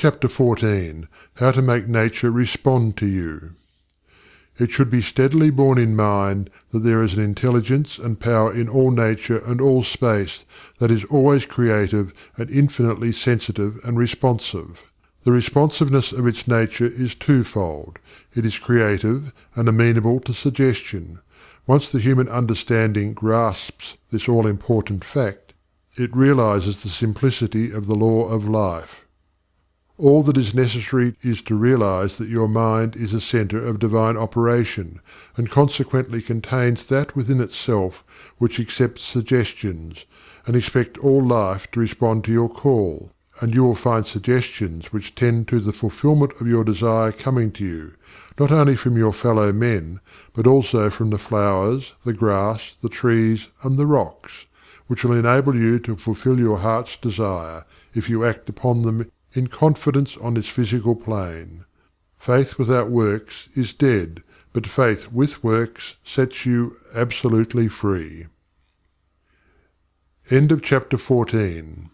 Chapter 14. How to make nature respond to you. It should be steadily borne in mind that there is an intelligence and power in all nature and all space that is always creative and infinitely sensitive and responsive. The responsiveness of its nature is twofold. It is creative and amenable to suggestion. Once the human understanding grasps this all-important fact, it realizes the simplicity of the law of life. All that is necessary is to realize that your mind is a center of divine operation, and consequently contains that within itself which accepts suggestions, and expect all life to respond to your call, and you will find suggestions which tend to the fulfillment of your desire coming to you, not only from your fellow men, but also from the flowers, the grass, the trees, and the rocks, which will enable you to fulfill your heart's desire, if you act upon them in confidence on this physical plane. Faith without works is dead, but faith with works sets you absolutely free. End of chapter 14.